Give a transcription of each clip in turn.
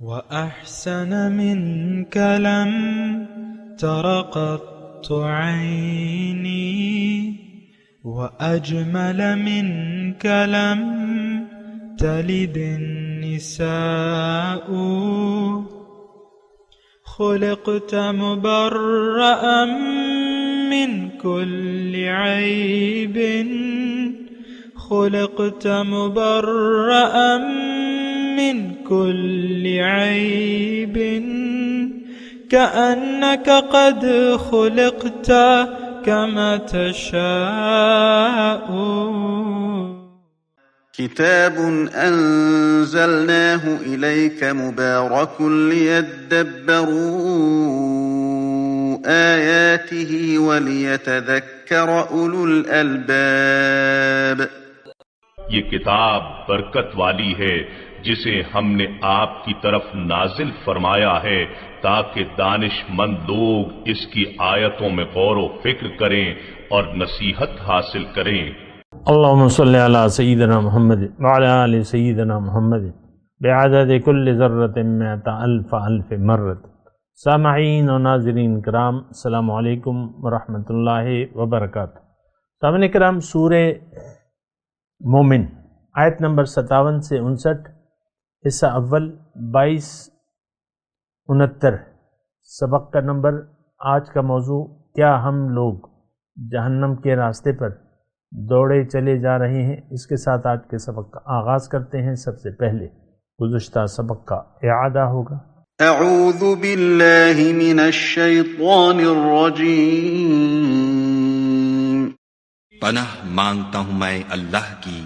وأحسن منك لم تر قط عيني وأجمل منك لم تلد النساء خلقت مبرأ من كل عيب خلقت مبرأ من كل عيب كأنك قد خلقت كما تشاء. كتاب أنزلناه إليك مبارك ليدبروا آياته وليتذكر أولو الألباب. یہ کتاب برکت والی ہے جسے ہم نے آپ کی طرف نازل فرمایا ہے تاکہ دانش مند لوگ اس کی آیتوں میں غور و فکر کریں اور نصیحت حاصل کریں. اللہم صلی علی سیدنا محمد وعلی آل سیدنا محمد بعدد کل ذرۃ مئۃ الف الف مرۃ. سامعین و ناظرین کرام، السلام علیکم ورحمۃ اللہ وبرکاتہ. سامعین کرام، سورہ مومن آیت نمبر 57 سے 59، حصہ اول 22-69 سبق کا نمبر. آج کا موضوع، کیا ہم لوگ جہنم کے راستے پر دوڑے چلے جا رہے ہیں؟ اس کے ساتھ آج کے سبق کا آغاز کرتے ہیں. سب سے پہلے گزشتہ سبق کا اعادہ ہوگا. اعوذ باللہ من الشیطان الرجیم. پناہ مانگتا ہوں میں اللہ کی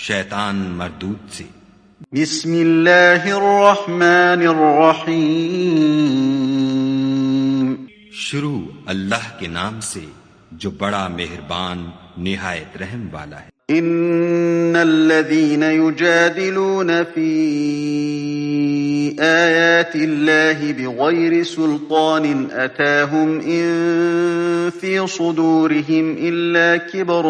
شیطان مردود سے. بسم اللہ الرحمن الرحیم. شروع اللہ کے نام سے جو بڑا مہربان نہایت رحم والا ہے. ان الذين يجادلون في آيات الله بغير سلطان أتاهم إن في صدورهم إلا كبر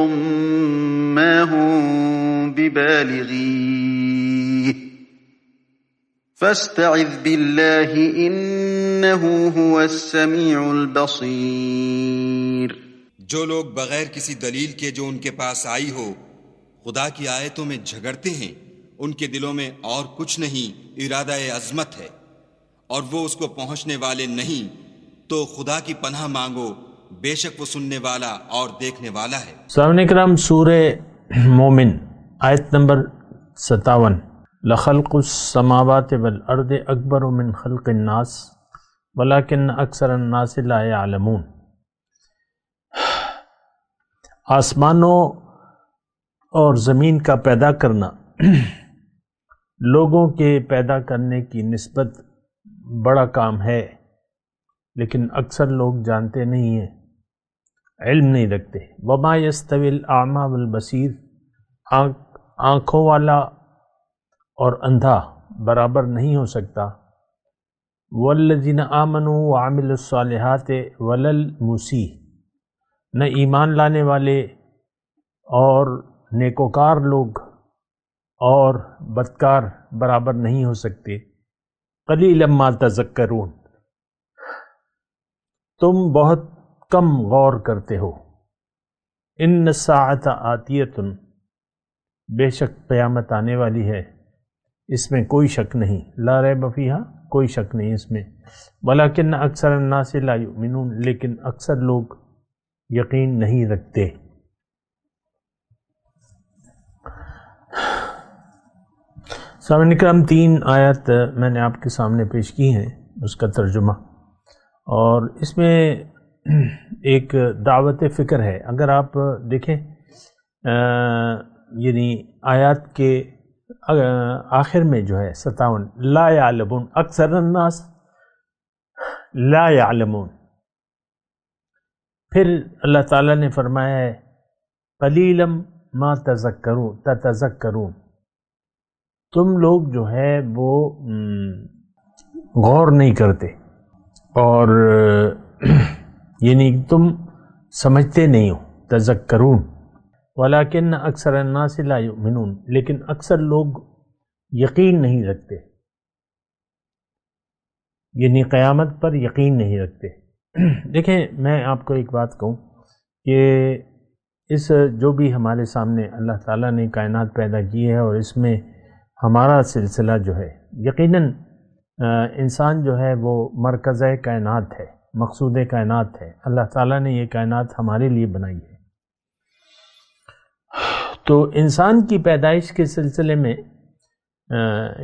ما هم ببالغيه فاستعذ بالله إنه هو السميع البصير. جو لوگ بغیر کسی دلیل کے جو ان کے پاس آئی ہو خدا کی آیتوں میں جھگڑتے ہیں، ان کے دلوں میں اور کچھ نہیں، ارادہ عظمت ہے اور وہ اس کو پہنچنے والے نہیں، تو خدا کی پناہ مانگو، بے شک وہ سننے والا اور دیکھنے والا ہے. سامعین کرام، سورہ مومن آیت نمبر 57. لخلق السماوات والارض اکبر من خلق الناس ولکن اکثر الناس لا یعلمون. آسمانوں اور زمین کا پیدا کرنا لوگوں کے پیدا کرنے کی نسبت بڑا کام ہے، لیکن اکثر لوگ جانتے نہیں ہیں، علم نہیں رکھتے. وما یستوی الاعمی والبصیر، آنکھوں والا اور اندھا برابر نہیں ہو سکتا. والذین آمنوا وعملوا الصالحات ولا المسیء، نہ ایمان لانے والے اور نیکوکار لوگ اور بدکار برابر نہیں ہو سکتے. قلیلا ما تذکرون، تم بہت کم غور کرتے ہو. ان الساعۃ آتیۃ، بے شک قیامت آنے والی ہے، اس میں کوئی شک نہیں. لا ریب فیہا، کوئی شک نہیں اس میں. ولکن اکثر الناس لا یؤمنون، لیکن اکثر لوگ یقین نہیں رکھتے. سامعین کرام، 3 آیات میں نے آپ کے سامنے پیش کی ہیں، اس کا ترجمہ، اور اس میں ایک دعوت فکر ہے. اگر آپ دیکھیں یعنی آیات کے آخر میں جو ہے 57، لا یعلمون، اکثر الناس لا یعلمون. پھر اللہ تعالیٰ نے فرمایا ہے قلیلا ما تتذکرون، تم لوگ جو ہے وہ غور نہیں کرتے اور یعنی تم سمجھتے نہیں ہو. تذکرون. ولیکن اکثر الناس لا یؤمنون، لیکن اکثر لوگ یقین نہیں رکھتے. یعنی قیامت پر یقین نہیں رکھتے۔ دیکھیں میں آپ کو ایک بات کہوں کہ اس جو بھی ہمارے سامنے اللہ تعالیٰ نے کائنات پیدا کی ہے اور اس میں ہمارا سلسلہ جو ہے، یقیناً انسان جو ہے وہ مرکز کائنات ہے، مقصود کائنات ہے۔ اللہ تعالیٰ نے یہ کائنات ہمارے لیے بنائی ہے۔ تو انسان کی پیدائش کے سلسلے میں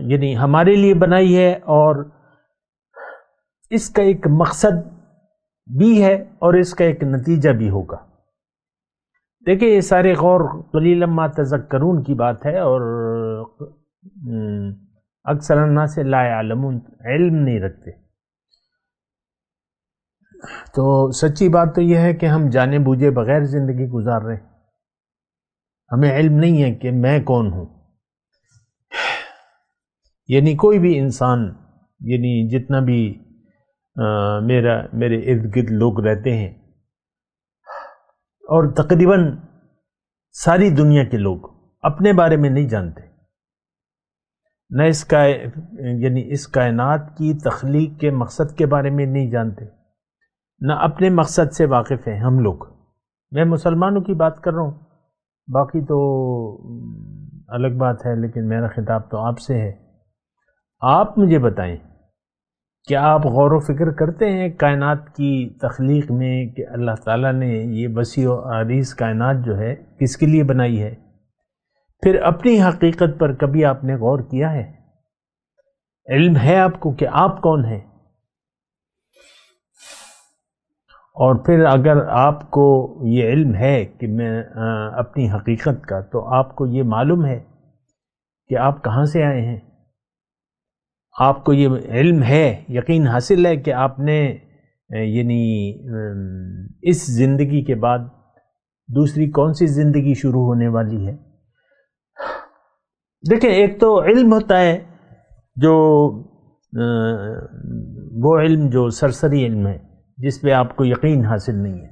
یعنی ہمارے لیے بنائی ہے، اور اس کا ایک مقصد بھی ہے اور اس کا ایک نتیجہ بھی ہوگا۔ دیکھیں یہ سارے غور قلیلا ما تذکرون کی بات ہے، اور اکثر الناس لا یعلمون، علم نہیں رکھتے۔ تو سچی بات تو یہ ہے کہ ہم جانے بوجھے بغیر زندگی گزار رہے ہیں، ہمیں علم نہیں ہے کہ میں کون ہوں۔ یعنی کوئی بھی انسان، یعنی جتنا بھی میرے ارد گرد لوگ رہتے ہیں، اور تقریباً ساری دنیا کے لوگ اپنے بارے میں نہیں جانتے، نہ اس کائنات کی تخلیق کے مقصد کے بارے میں نہیں جانتے، نہ اپنے مقصد سے واقف ہیں ہم لوگ۔ میں مسلمانوں کی بات کر رہا ہوں، باقی تو الگ بات ہے، لیکن میرا خطاب تو آپ سے ہے۔ آپ مجھے بتائیں کہ آپ غور و فکر کرتے ہیں کائنات کی تخلیق میں کہ اللہ تعالیٰ نے یہ وسیع و عریض کائنات جو ہے کس کے لیے بنائی ہے؟ پھر اپنی حقیقت پر کبھی آپ نے غور کیا ہے؟ علم ہے آپ کو کہ آپ کون ہیں؟ اور پھر اگر آپ کو یہ علم ہے کہ میں اپنی حقیقت کا، تو آپ کو یہ معلوم ہے کہ آپ کہاں سے آئے ہیں؟ آپ کو یہ علم ہے، یقین حاصل ہے کہ آپ نے یعنی اس زندگی کے بعد دوسری کون سی زندگی شروع ہونے والی ہے؟ دیکھیں ایک تو علم ہوتا ہے جو وہ علم جو سرسری علم ہے، جس پہ آپ کو یقین حاصل نہیں ہے۔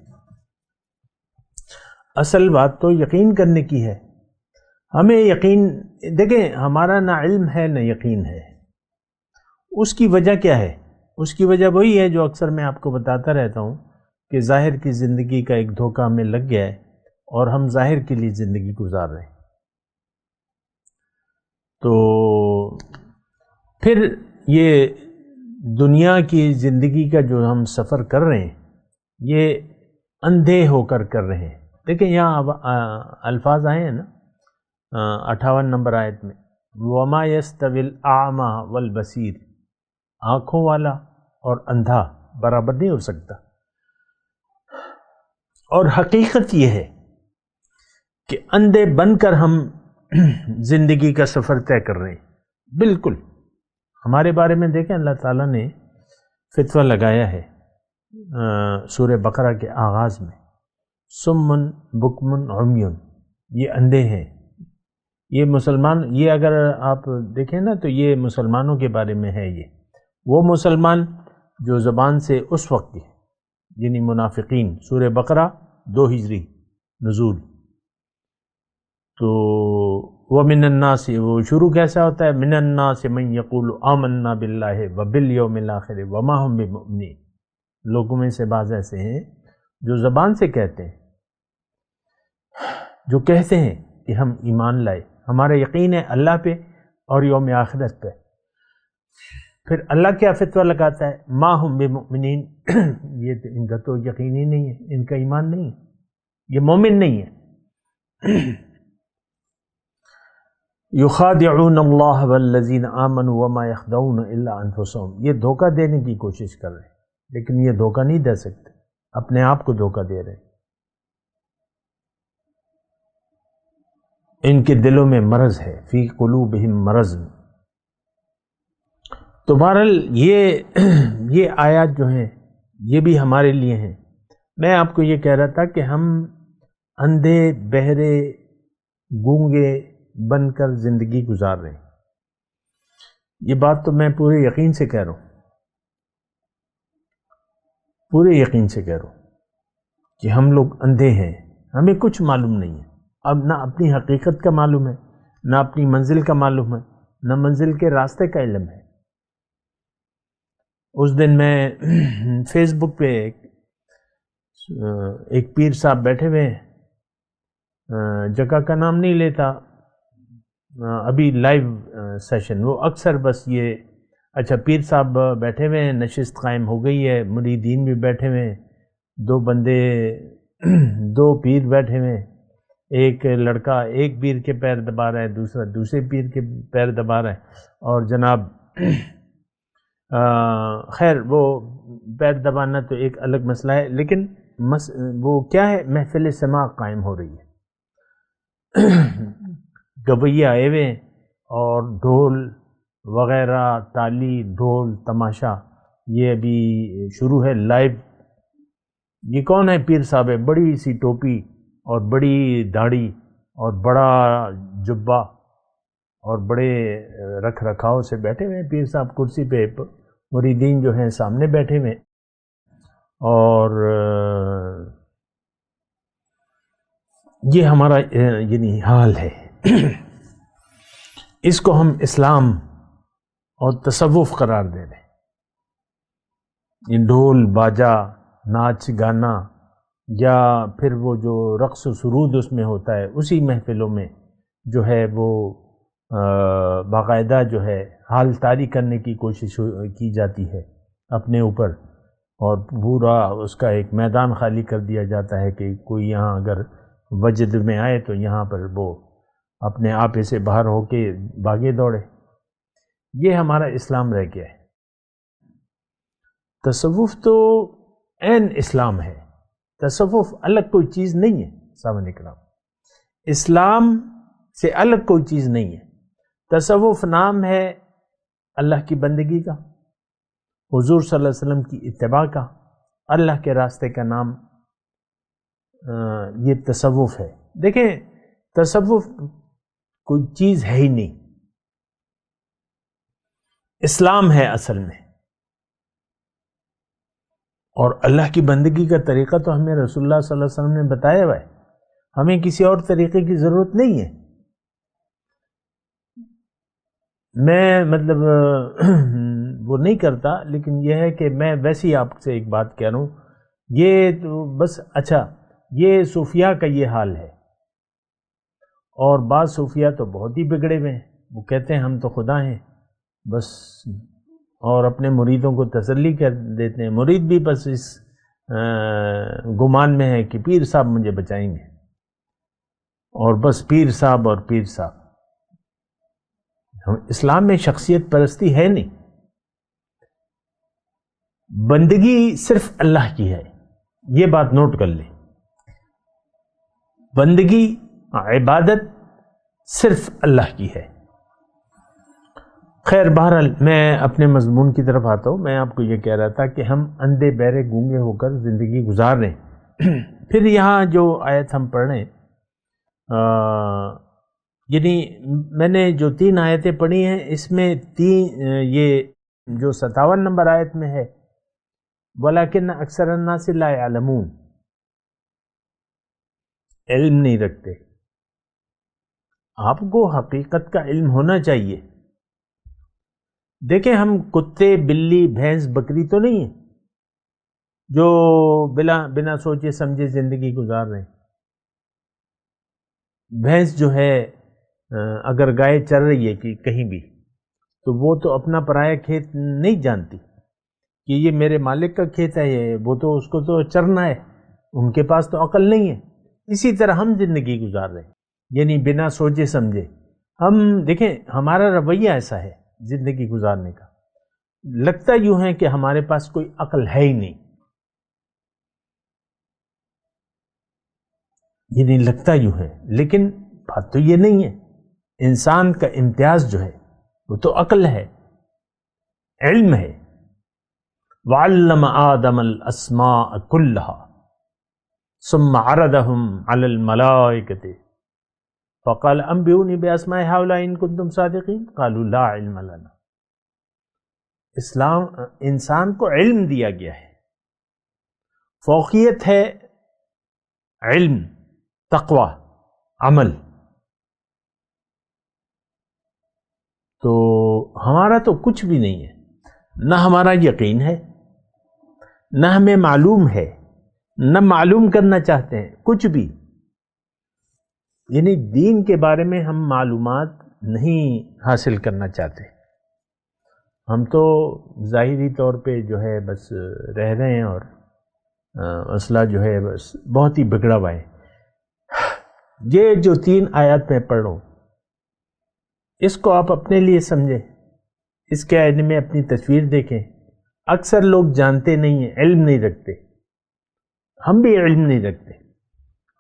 اصل بات تو یقین کرنے کی ہے۔ ہمیں یقین، دیکھیں ہمارا نہ علم ہے نہ یقین ہے۔ اس کی وجہ کیا ہے؟ اس کی وجہ وہی ہے جو اکثر میں آپ کو بتاتا رہتا ہوں کہ ظاہر کی زندگی کا ایک دھوکہ ہمیں لگ گیا ہے، اور ہم ظاہر کے لیے زندگی گزار رہے ہیں۔ تو پھر یہ دنیا کی زندگی کا جو ہم سفر کر رہے ہیں، یہ اندھے ہو کر رہے ہیں۔ دیکھیں یہاں الفاظ آئے ہیں نا 58 نمبر آیت میں، وَمَا يَسْتَوِي الْأَعْمَى وَالْبَصِيرُ، آنکھوں والا اور اندھا برابر نہیں ہو سکتا۔ اور حقیقت یہ ہے کہ اندھے بن کر ہم زندگی کا سفر طے کر رہے ہیں۔ بالکل ہمارے بارے میں دیکھیں اللہ تعالیٰ نے فتویٰ لگایا ہے سورہ بقرہ کے آغاز میں، سمن بکمن عمیون، یہ اندھے ہیں۔ یہ مسلمان، یہ اگر آپ دیکھیں نا تو یہ مسلمانوں کے بارے میں ہے۔ یہ وہ مسلمان جو زبان سے اس وقت یعنی منافقین، سورہ بقرہ 2 ہجری نزول۔ تو وَمِنَ النَّاسِ، وہ شروع کیسا ہوتا ہے؟ مِنَ النَّاسِ مَن يَقُولُ آمَنَّا بِاللَّهِ وَبِالْيَوْمِ الْآخِرِ وَمَا هُمْ بِمُؤْمِنِينَ، لوگوں میں سے بعض ایسے ہیں جو زبان سے کہتے ہیں، جو کہتے ہیں کہ ہم ایمان لائے، ہمارا یقین ہے اللہ پہ اور یوم آخرت پہ، پھر اللہ کیا فتویٰ لگاتا ہے؟ ما ہم بمؤمنین، یہ ان کا تو یقین ہی نہیں ہے، ان کا ایمان نہیں ہے، یہ مومن نہیں ہے۔ یخادعون اللہ والذین آمنوا وما یخدعون الا انفسهم، یہ دھوکہ دینے کی کوشش کر رہے ہیں، لیکن یہ دھوکہ نہیں دے سکتے، اپنے آپ کو دھوکہ دے رہے ہیں۔ ان کے دلوں میں مرض ہے، فی قلوبہم مرض۔ تو بہرحال یہ آیات جو ہیں یہ بھی ہمارے لیے ہیں۔ میں آپ کو یہ کہہ رہا تھا کہ ہم اندھے بہرے گونگے بن کر زندگی گزار رہے ہیں، یہ بات تو میں پورے یقین سے کہہ رہا ہوں، پورے یقین سے کہہ رہا ہوں کہ ہم لوگ اندھے ہیں، ہمیں کچھ معلوم نہیں ہے۔ اب نہ اپنی حقیقت کا معلوم ہے، نہ اپنی منزل کا معلوم ہے، نہ منزل کے راستے کا علم ہے۔ اس دن میں فیس بک پہ ایک پیر صاحب بیٹھے ہوئے ہیں، جگہ کا نام نہیں لیتا، ابھی لائیو سیشن، وہ اکثر بس یہ اچھا پیر صاحب بیٹھے ہوئے ہیں، نشست قائم ہو گئی ہے، مریدین بھی بیٹھے ہوئے ہیں، دو بندے دو پیر بیٹھے ہوئے ہیں، ایک لڑکا ایک پیر کے پیر دبا رہا ہے، دوسرا دوسرے پیر کے پیر دبا رہا ہے، اور جناب خیر وہ پیر دبانا تو ایک الگ مسئلہ ہے، لیکن وہ کیا ہے، محفل سماع قائم ہو رہی ہے، گویے آئے ہوئے ہیں اور ڈھول وغیرہ، تالی ڈھول تماشا یہ ابھی شروع ہے لائیو۔ یہ کون ہے؟ پیر صاحب ہے، بڑی سی ٹوپی اور بڑی داڑھی اور بڑا جبہ اور بڑے رکھ رکھاؤ سے بیٹھے ہوئے ہیں پیر صاحب کرسی پہ، مریدین جو ہیں سامنے بیٹھے ہوئے، اور یہ ہمارا یعنی حال ہے۔ اس کو ہم اسلام اور تصوف قرار دے رہے ہیں۔ یہ ڈھول باجا، ناچ گانا، یا پھر وہ جو رقص و سرود اس میں ہوتا ہے، اسی محفلوں میں جو ہے وہ باقاعدہ جو ہے حال طاری کرنے کی کوشش کی جاتی ہے اپنے اوپر، اور پورا اس کا ایک میدان خالی کر دیا جاتا ہے کہ کوئی یہاں اگر وجد میں آئے تو یہاں پر وہ اپنے آپے سے باہر ہو کے بھاگے دوڑے۔ یہ ہمارا اسلام رہ گیا ہے۔ تصوف تو عین اسلام ہے، تصوف الگ کوئی چیز نہیں ہے، سامنے کرام اسلام سے الگ کوئی چیز نہیں ہے۔ تصوف نام ہے اللہ کی بندگی کا، حضور صلی اللہ علیہ وسلم کی اتباع کا، اللہ کے راستے کا نام یہ تصوف ہے۔ دیکھیں تصوف کوئی چیز ہے ہی نہیں، اسلام ہے اصل میں، اور اللہ کی بندگی کا طریقہ تو ہمیں رسول اللہ صلی اللہ علیہ وسلم نے بتایا ہوا ہے، ہمیں کسی اور طریقے کی ضرورت نہیں ہے۔ میں مطلب وہ نہیں کرتا، لیکن یہ ہے کہ میں ویسے ہی آپ سے ایک بات کہہ رہا ہوں، یہ تو بس اچھا یہ صوفیاء کا یہ حال ہے، اور بعض صوفیاء تو بہت ہی بگڑے ہوئے ہیں، وہ کہتے ہیں ہم تو خدا ہیں بس، اور اپنے مریدوں کو تسلی کر دیتے ہیں، مرید بھی بس اس گمان میں ہے کہ پیر صاحب مجھے بچائیں گے، اور بس پیر صاحب اور پیر صاحب۔ اسلام میں شخصیت پرستی ہے نہیں، بندگی صرف اللہ کی ہے، یہ بات نوٹ کر لیں، بندگی عبادت صرف اللہ کی ہے۔ خیر بہرحال میں اپنے مضمون کی طرف آتا ہوں۔ میں آپ کو یہ کہہ رہا تھا کہ ہم اندھے بہرے گونگے ہو کر زندگی گزار رہے ہیں۔ پھر یہاں جو آیت ہم پڑھ رہے ہیں، یعنی میں نے جو 3 آیتیں پڑھی ہیں، اس میں یہ جو 57 نمبر آیت میں ہے وَلَكِنَّ أَكْثَرَ النَّاسِ لَا يَعْلَمُونَ، علم نہیں رکھتے۔ آپ کو حقیقت کا علم ہونا چاہیے۔ دیکھیں ہم کتے، بلی، بھینس، بکری تو نہیں ہیں جو بنا سوچے سمجھے زندگی گزار رہے ہیں۔ بھینس جو ہے اگر گائے چر رہی ہے کہ کہیں بھی، تو وہ تو اپنا پرایا کھیت نہیں جانتی کہ یہ میرے مالک کا کھیت ہے، وہ تو اس کو تو چرنا ہے، ان کے پاس تو عقل نہیں ہے۔ اسی طرح ہم زندگی گزار رہے ہیں، یعنی بنا سوچے سمجھے۔ ہم دیکھیں ہمارا رویہ ایسا ہے زندگی گزارنے کا، لگتا یوں ہے کہ ہمارے پاس کوئی عقل ہے ہی نہیں، یعنی لگتا یوں ہے، لیکن بات تو یہ نہیں ہے۔ انسان کا امتیاز جو ہے وہ تو عقل ہے، علم ہے۔ وَعَلَّمَ آدَمَ الْأَسْمَاءَ كُلَّهَا ثُمَّ عَرَضَهُمْ عَلَى الْمَلَائِكَةِ فَقَالَ أَنبِئُونِي بِأَسْمَاءِ هَؤُلَاءِ إِن كُنتُمْ صَادِقِينَ قَالُوا لَا عِلْمَ لَنَا۔ انسان کو علم دیا گیا ہے، فوقیت ہے علم، تقوی، عمل۔ تو ہمارا تو کچھ بھی نہیں ہے۔ نہ ہمارا یقین ہے، نہ ہمیں معلوم ہے، نہ معلوم کرنا چاہتے ہیں کچھ بھی. یعنی دین کے بارے میں ہم معلومات نہیں حاصل کرنا چاہتے. ہم تو ظاہری طور پہ جو ہے بس رہ رہے ہیں، اور مسئلہ جو ہے بس بہت ہی بگڑا ہوا ہے. یہ جو 3 آیات میں پڑھ رہا ہوں، اس کو آپ اپنے لیے سمجھیں، اس کے آئینے میں اپنی تصویر دیکھیں. اکثر لوگ جانتے نہیں ہیں، علم نہیں رکھتے. ہم بھی علم نہیں رکھتے،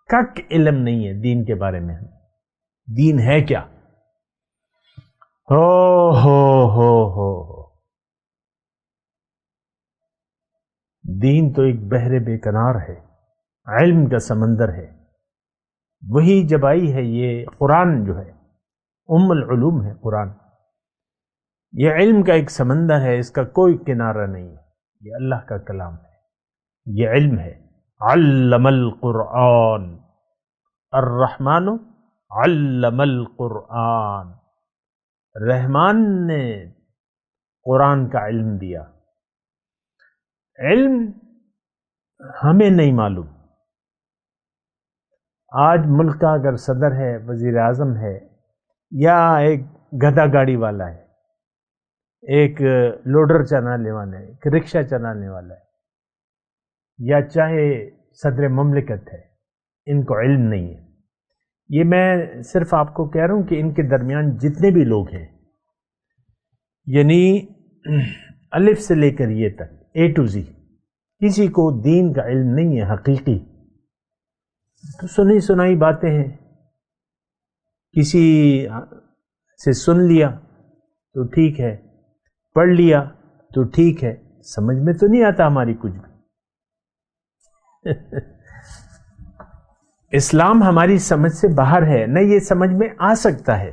کک علم نہیں ہے دین کے بارے میں. دین ہے کیا؟ ہو دین تو ایک بحر بے کنار ہے، علم کا سمندر ہے. وہی جب آئی ہے یہ قرآن جو ہے العلوم ہے قرآن، یہ علم کا ایک سمندر ہے، اس کا کوئی کنارہ نہیں ہے. یہ اللہ کا کلام ہے، یہ علم ہے. علم القرآن، الرحمن علم القرآن. رحمان نے قرآن کا علم دیا. علم ہمیں نہیں معلوم. آج ملک کا اگر صدر ہے، وزیر اعظم ہے، یا ایک گدھا گاڑی والا ہے، ایک لوڈر چلانے والا ہے، ایک رکشہ چلانے والا ہے، یا چاہے صدر مملکت ہے، ان کو علم نہیں ہے. یہ میں صرف آپ کو کہہ رہا ہوں کہ ان کے درمیان جتنے بھی لوگ ہیں، یعنی الف سے لے کر یہ تک A to Z، کسی کو دین کا علم نہیں ہے حقیقی. تو سنی سنائی باتیں ہیں، کسی سے سن لیا تو ٹھیک ہے، پڑھ لیا تو ٹھیک ہے، سمجھ میں تو نہیں آتا ہماری کچھ بھی. اسلام ہماری سمجھ سے باہر ہے، نہ یہ سمجھ میں آ سکتا ہے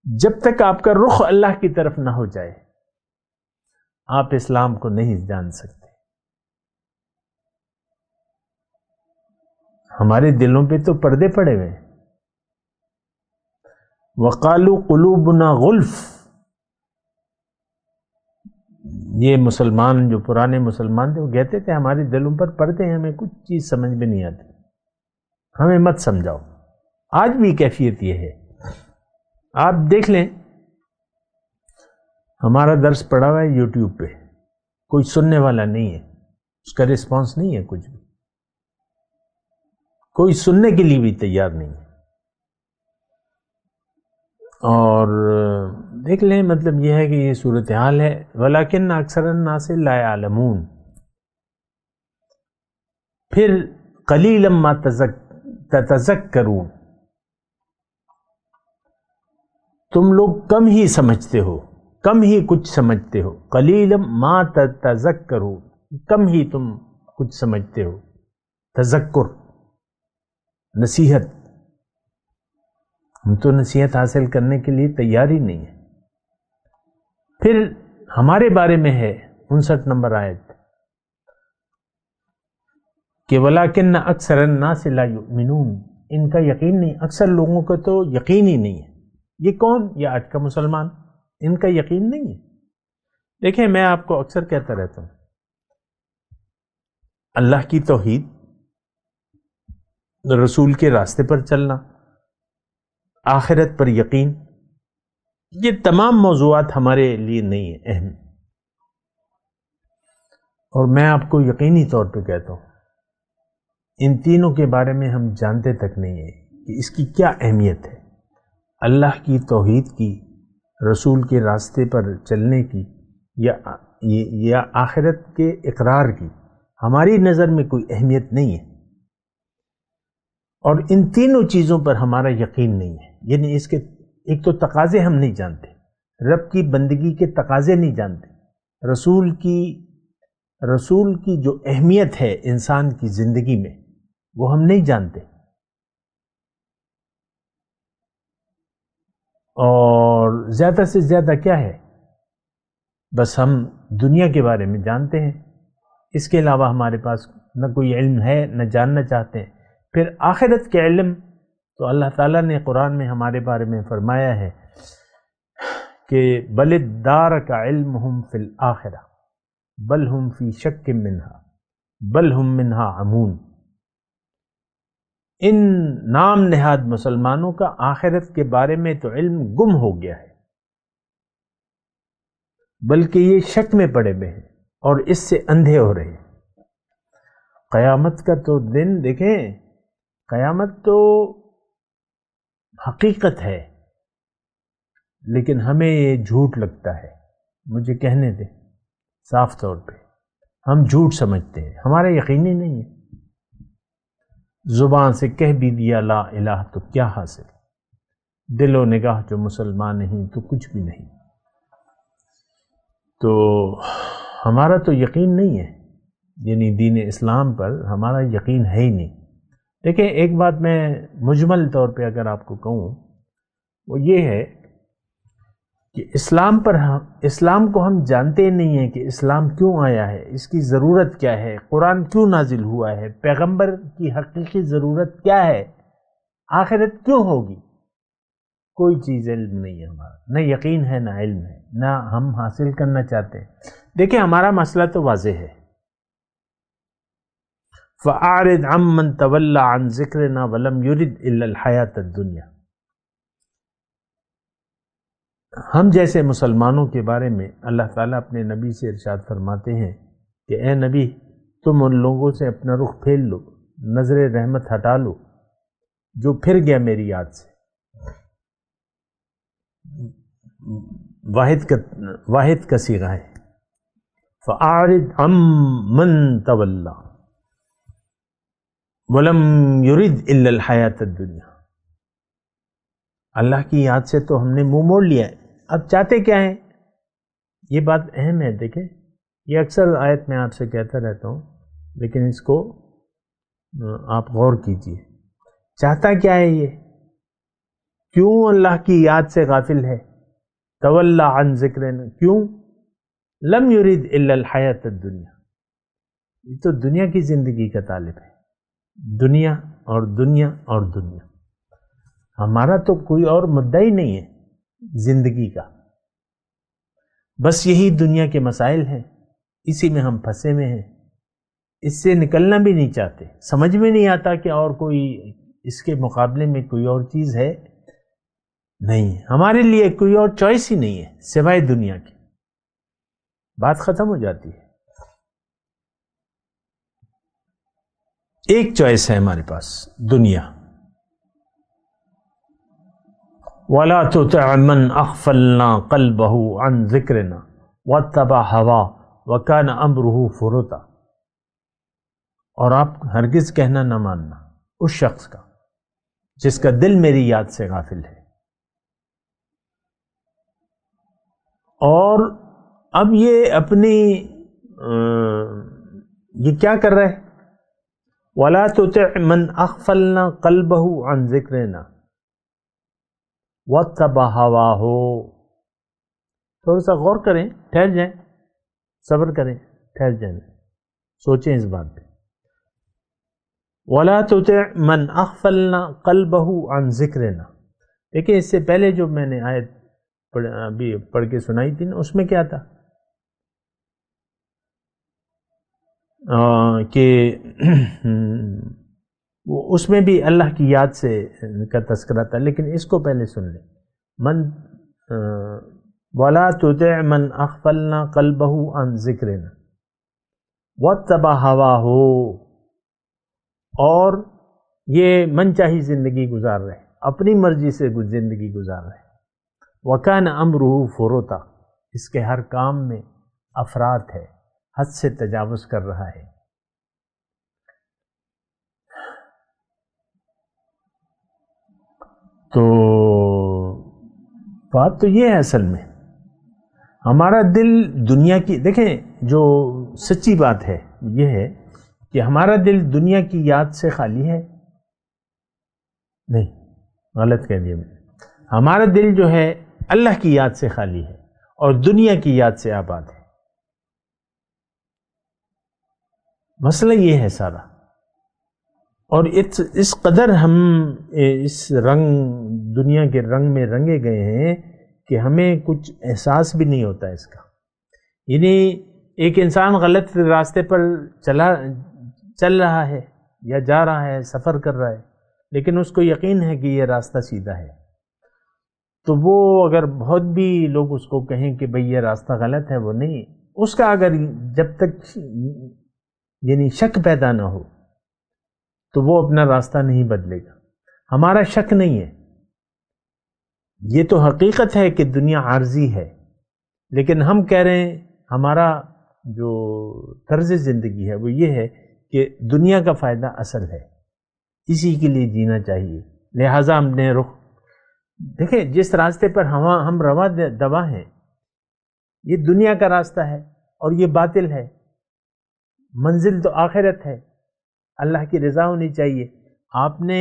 جب تک آپ کا رخ اللہ کی طرف نہ ہو جائے. آپ اسلام کو نہیں جان سکتے. ہمارے دلوں پہ تو پردے پڑے ہوئے ہیں. وَقَالُوا قُلُوبُنَا غُلْفٌ. یہ مسلمان جو پرانے مسلمان تھے وہ کہتے تھے ہمارے دلوں پر پردے ہیں، ہمیں کچھ چیز سمجھ میں نہیں آتی، ہمیں مت سمجھاؤ. آج بھی کیفیت یہ ہے. آپ دیکھ لیں، ہمارا درس پڑا ہوا ہے یوٹیوب پہ، کوئی سننے والا نہیں ہے، اس کا رسپانس نہیں ہے، کچھ بھی کوئی سننے کے لیے بھی تیار نہیں ہے. اور دیکھ لیں، مطلب یہ ہے کہ یہ صورتحال ہے. وَلَكِنَّ أَكْثَرَ النَّاسِ لَا يَعْلَمُونَ. پھر قَلِيلًا مَا تَتَذَكَّرُونَ. تم لوگ کم ہی سمجھتے ہو، کم ہی کچھ سمجھتے ہو. قَلِيلًا مَا تَتَذَكَّرُونَ. کم ہی تم کچھ سمجھتے ہو. تذکر، نصیحت. ہم تو نصیحت حاصل کرنے کے لیے تیار ہی نہیں ہے. پھر ہمارے بارے میں ہے 59 نمبر آیت کہ وَلَكِنَّ أَكْثَرَ النَّاسِ لَا يُؤْمِنُونَ. ان کا یقین نہیں، اکثر لوگوں کا تو یقین ہی نہیں ہے. یہ کون؟ یہ آج کا مسلمان، ان کا یقین نہیں ہے. دیکھیں، میں آپ کو اکثر کہتا رہتا ہوں، اللہ کی توحید، رسول کے راستے پر چلنا، آخرت پر یقین، یہ تمام موضوعات ہمارے لیے نہیں ہیں اہم. اور میں آپ کو یقینی طور پہ کہتا ہوں، ان تینوں کے بارے میں ہم جانتے تک نہیں ہیں کہ اس کی کیا اہمیت ہے. اللہ کی توحید کی، رسول کے راستے پر چلنے کی، یا آخرت کے اقرار کی ہماری نظر میں کوئی اہمیت نہیں ہے. اور ان تینوں چیزوں پر ہمارا یقین نہیں ہے. یعنی اس کے ایک تو تقاضے ہم نہیں جانتے، رب کی بندگی کے تقاضے نہیں جانتے، رسول کی جو اہمیت ہے انسان کی زندگی میں وہ ہم نہیں جانتے. اور زیادہ سے زیادہ کیا ہے، بس ہم دنیا کے بارے میں جانتے ہیں، اس کے علاوہ ہمارے پاس نہ کوئی علم ہے، نہ جاننا چاہتے ہیں. پھر آخرت کے علم تو اللہ تعالیٰ نے قرآن میں ہمارے بارے میں فرمایا ہے کہ بل ادارک علمہم فی الآخرہ بل ہم فی شک منہا بل ہم منہا عمون. ان نام نہاد مسلمانوں کا آخرت کے بارے میں تو علم گم ہو گیا ہے، بلکہ یہ شک میں پڑے ہوئے ہیں اور اس سے اندھے ہو رہے ہیں. قیامت کا تو دن دیکھیں، قیامت تو حقیقت ہے، لیکن ہمیں یہ جھوٹ لگتا ہے. مجھے کہنے دیں صاف طور پہ، ہم جھوٹ سمجھتے ہیں، ہمارا یقینی نہیں ہے. زبان سے کہہ بھی دیا لا الہ تو کیا حاصل، دل و نگاہ جو مسلمان نہیں تو کچھ بھی نہیں. تو ہمارا تو یقین نہیں ہے، یعنی دین اسلام پر ہمارا یقین ہے ہی نہیں. دیکھیں ایک بات میں مجمل طور پہ اگر آپ کو کہوں، وہ یہ ہے کہ اسلام کو ہم جانتے نہیں ہیں کہ اسلام کیوں آیا ہے، اس کی ضرورت کیا ہے، قرآن کیوں نازل ہوا ہے، پیغمبر کی حقیقی ضرورت کیا ہے، آخرت کیوں ہوگی. کوئی چیز علم نہیں ہے ہمارا، نہ یقین ہے نہ علم ہے، نہ ہم حاصل کرنا چاہتے ہیں. دیکھیں ہمارا مسئلہ تو واضح ہے. فَأَعْرِضْ عَمَّنْ تَوَلَّى عَنْ ذِكْرِنَا وَلَمْ يُرِدْ إِلَّا الْحَيَاةَ الدُّنْيَا. ہم جیسے مسلمانوں کے بارے میں اللہ تعالیٰ اپنے نبی سے ارشاد فرماتے ہیں کہ اے نبی تم ان لوگوں سے اپنا رخ پھیر لو، نظر رحمت ہٹا لو جو پھر گیا میری یاد سے. واحد کا صیغہ ہے. فَأَعْرِضْ عَمَّنْ تَوَلَّى وَلَمْ يُرِدْ إِلَّا الْحَيَاةَ الدُّنْيَا. اللہ کی یاد سے تو ہم نے منہ موڑ لیا ہے، اب چاہتے کیا ہیں؟ یہ بات اہم ہے. دیکھیں یہ اکثر آیت میں آپ سے کہتا رہتا ہوں، لیکن اس کو آپ غور کیجئے. چاہتا کیا ہے یہ؟ کیوں اللہ کی یاد سے غافل ہے؟ تولی عن ذکرنا، کیوں؟ لم یرید الا الحیات الدنیا، یہ تو دنیا کی زندگی کا طالب ہے. دنیا اور دنیا اور دنیا. ہمارا تو کوئی اور مدعا ہی نہیں ہے زندگی کا، بس یہی دنیا کے مسائل ہیں، اسی میں ہم پھنسے ہوئے ہیں، اس سے نکلنا بھی نہیں چاہتے. سمجھ میں نہیں آتا کہ اور کوئی اس کے مقابلے میں کوئی اور چیز ہے نہیں. ہمارے لیے کوئی اور چوائس ہی نہیں ہے سوائے دنیا کی. بات ختم ہو جاتی ہے. ایک چوائس ہے ہمارے پاس، دنیا. وَلَا تُطِعْ مَنْ أَغْفَلْنَا قَلْبَهُ عَنْ ذِكْرِنَا وَاتَّبَعَ هَوَاهُ وَكَانَ أَمْرُهُ فُرُطًا. اور آپ ہرگز کہنا نہ ماننا اس شخص کا جس کا دل میری یاد سے غافل ہے. اور اب یہ اپنی یہ کیا کر رہے ہیں؟ وَلَا تُطِعْ مَنْ أَغْفَلْنَا قَلْبَهُ عَنْ ذِكْرِنَا وَاتَّبَعَ هَوَاهُ. تھوڑا سا غور کریں، ٹھہر جائیں، صبر کریں، ٹھہر جائیں، سوچیں اس بات پہ. وَلَا تُطِعْ مَنْ أَغْفَلْنَا قَلْبَهُ عَنْ ذِكْرِنَا. دیکھیں اس سے پہلے جو میں نے آیت ابھی پڑھ کے سنائی تھی نا، اس میں کیا تھا کہ اس میں بھی اللہ کی یاد سے کا تذکرہ تھا، لیکن اس کو پہلے سن لیں. وَلَا تُطِعْ مَنْ أَغْفَلْنَا قَلْبَهُ عَنْ ذِكْرِنَا وَاتَّبَعَ هَوَاهُ. اور یہ من چاہی زندگی گزار رہے، اپنی مرضی سے زندگی گزار رہے. وَكَانَ أَمْرُهُ فُرُطًا. اس کے ہر کام میں افراط ہے، حد سے تجاوز کر رہا ہے. تو بات تو یہ ہے، اصل میں ہمارا دل دنیا کی، دیکھیں جو سچی بات ہے یہ ہے کہ ہمارا دل دنیا کی یاد سے خالی ہے نہیں، غلط کہہ دیا میں. ہمارا دل جو ہے اللہ کی یاد سے خالی ہے اور دنیا کی یاد سے آباد ہے. مسئلہ یہ ہے سارا. اور اس قدر ہم اس دنیا کے رنگ میں رنگے گئے ہیں کہ ہمیں کچھ احساس بھی نہیں ہوتا اس کا. یعنی ایک انسان غلط راستے پر چل رہا ہے یا جا رہا ہے، سفر کر رہا ہے، لیکن اس کو یقین ہے کہ یہ راستہ سیدھا ہے، تو وہ اگر بہت بھی لوگ اس کو کہیں کہ بھئی یہ راستہ غلط ہے، وہ نہیں، اس کا اگر جب تک یعنی شک پیدا نہ ہو تو وہ اپنا راستہ نہیں بدلے گا. ہمارا شک نہیں ہے، یہ تو حقیقت ہے کہ دنیا عارضی ہے، لیکن ہم کہہ رہے ہیں ہمارا جو طرز زندگی ہے وہ یہ ہے کہ دنیا کا فائدہ اصل ہے، اسی کے لیے جینا چاہیے. لہٰذا ہم نے رخ دیکھیں جس راستے پر ہم رواں دوا ہیں، یہ دنیا کا راستہ ہے اور یہ باطل ہے. منزل تو آخرت ہے، اللہ کی رضا ہونی چاہیے. آپ نے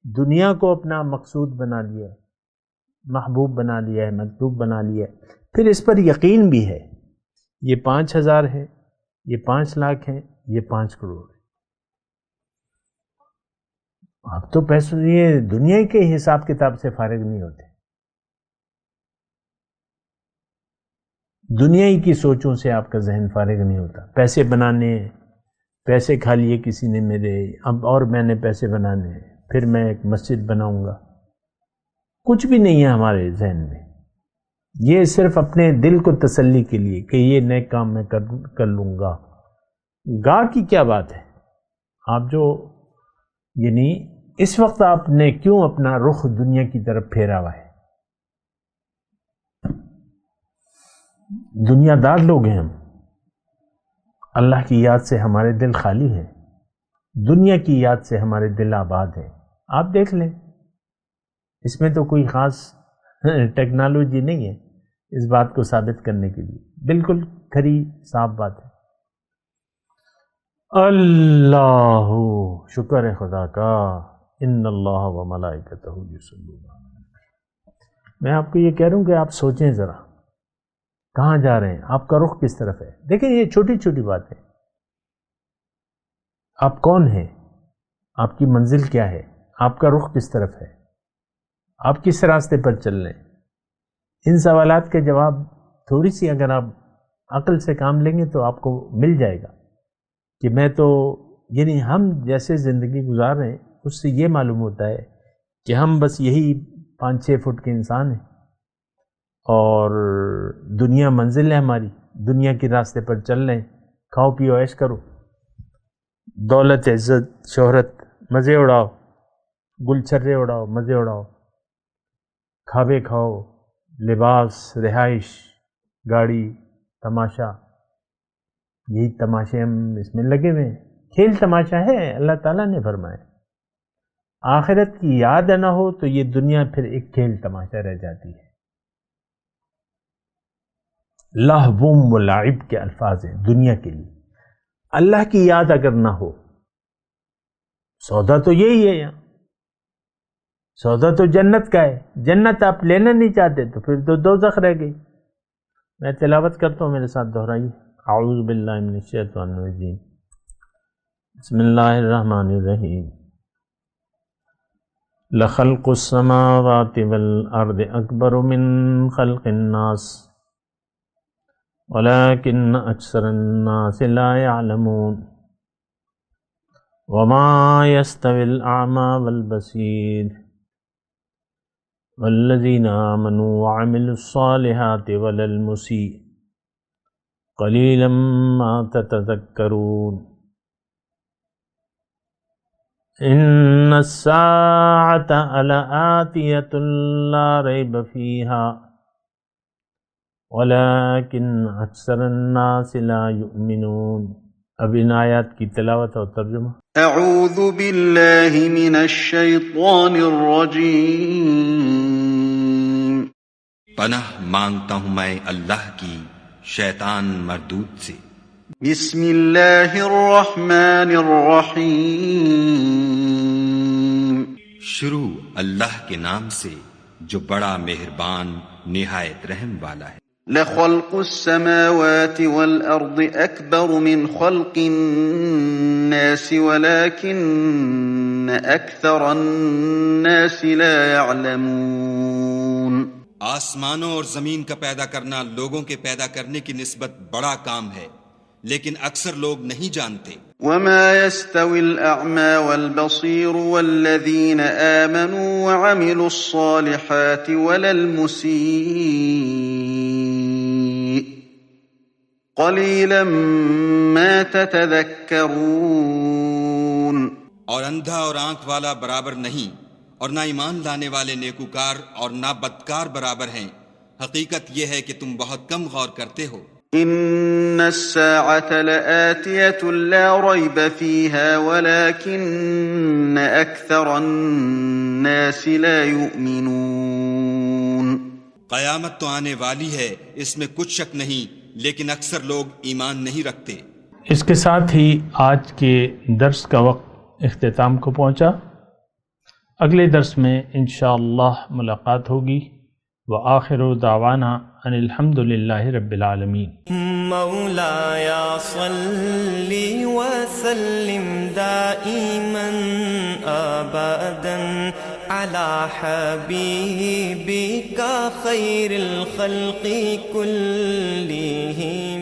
دنیا کو اپنا مقصود بنا لیا ہے، محبوب بنا لیا ہے، مطلوب بنا لیا ہے، پھر اس پر یقین بھی ہے. یہ 5000 ہے، یہ 5 لاکھ ہے، یہ 5 کروڑ ہے. اب تو پیسوں یہ دنیا کے حساب کتاب سے فارغ نہیں ہوتے، دنیا ہی کی سوچوں سے آپ کا ذہن فارغ نہیں ہوتا. پیسے بنانے، پیسے کھا لیے کسی نے میرے، اب اور میں نے پیسے بنانے، پھر میں ایک مسجد بناؤں گا. کچھ بھی نہیں ہے ہمارے ذہن میں، یہ صرف اپنے دل کو تسلی کے لیے کہ یہ نیک کام میں کر لوں گا. گاہ کی کیا بات ہے؟ آپ جو یعنی اس وقت آپ نے کیوں اپنا رخ دنیا کی طرف پھیرا ہوا ہے؟ دنیا دار لوگ ہیں ہم، اللہ کی یاد سے ہمارے دل خالی ہیں، دنیا کی یاد سے ہمارے دل آباد ہیں. آپ دیکھ لیں، اس میں تو کوئی خاص ٹیکنالوجی نہیں ہے اس بات کو ثابت کرنے کے لیے، بالکل کھری صاف بات ہے. اللہ شکر ہے خدا کا، ان اللہ و ملائکتہ یصلون علی النبی. میں آپ کو یہ کہہ رہا ہوں کہ آپ سوچیں ذرا کہاں جا رہے ہیں، آپ کا رخ کس طرف ہے. دیکھیں یہ چھوٹی چھوٹی بات ہے. آپ کون ہیں، آپ کی منزل کیا ہے، آپ کا رخ کس طرف ہے، آپ کس راستے پر چل رہے ہیں. ان سوالات کے جواب تھوڑی سی اگر آپ عقل سے کام لیں گے تو آپ کو مل جائے گا کہ میں تو یعنی ہم جیسے زندگی گزار رہے ہیں اس سے یہ معلوم ہوتا ہے کہ ہم بس یہی 5-6 فٹ کے انسان ہیں اور دنیا منزل ہے ہماری، دنیا کے راستے پر چل رہے ہیں. کھاؤ پیو عیش کرو، دولت عزت شہرت مزے اڑاؤ، گل چھرے اڑاؤ، مزے اڑاؤ، کھاوے کھاؤ، لباس، رہائش، گاڑی، تماشا. یہی تماشے ہم اس میں لگے ہوئے ہیں. کھیل تماشا ہے، اللہ تعالیٰ نے فرمایا. آخرت کی یاد نہ ہو تو یہ دنیا پھر ایک کھیل تماشا رہ جاتی ہے. لہو و لعب کے الفاظ ہیں دنیا کے لیے. اللہ کی یاد اگر نہ ہو، سودا تو یہی ہے. یہاں سودا تو جنت کا ہے، جنت آپ لینا نہیں چاہتے تو پھر تو دوزخ رہ گئی. میں تلاوت کرتا ہوں، میرے ساتھ دہرائیے. اعوذ باللہ من الشیطان الرجیم، بسم اللہ الرحمن الرحیم. لخلق السماوات والارض اکبر من خلق الناس ولكن اکثر الناس لا يعلمون. وما يستوي الاعمى والبصير والذین آمنوا وعملوا الصالحات ولا المسیء قلیلا ما تتذکرون. ان الساعة لآتیۃ لا ریب فیہا ولكن اکثر الناس لا یؤمنون. اب ان آیات کی تلاوت اور ترجمہ. اعوذ باللہ من الشیطان الرجیم. پناہ مانگتا ہوں میں اللہ کی شیطان مردود سے. بسم اللہ الرحمن الرحیم. شروع اللہ کے نام سے جو بڑا مہربان نہایت رحم والا ہے. لخلق السماوات والأرض أكبر من خلق الناس ولكن أكثر الناس لا يعلمون. آسمانوں اور زمین کا پیدا کرنا لوگوں کے پیدا کرنے کی نسبت بڑا کام ہے، لیکن اکثر لوگ نہیں جانتے۔ وما يستوي الأعمى والبصير والذين آمنوا وعملوا الصالحات ولا المسيء قليلا ما تتذكرون۔ اور اندھا اور آنکھ والا برابر نہیں، اور نہ ایمان لانے والے نیکوکار اور نہ بدکار برابر ہیں، حقیقت یہ ہے کہ تم بہت کم غور کرتے ہو۔ إن الساعة لآتية لا ريب فيها ولكن أكثر الناس لا يؤمنون۔ قیامت تو آنے والی ہے، اس میں کچھ شک نہیں، لیکن اکثر لوگ ایمان نہیں رکھتے۔ اس کے ساتھ ہی آج کے درس کا وقت اختتام کو پہنچا۔ اگلے درس میں انشاءاللہ ملاقات ہوگی۔ وآخر دعوانا ان الحمد للہ رب العالمین۔ مولاي صل وسلم دائما ابدا على حبيبك خير الخلق كلهم۔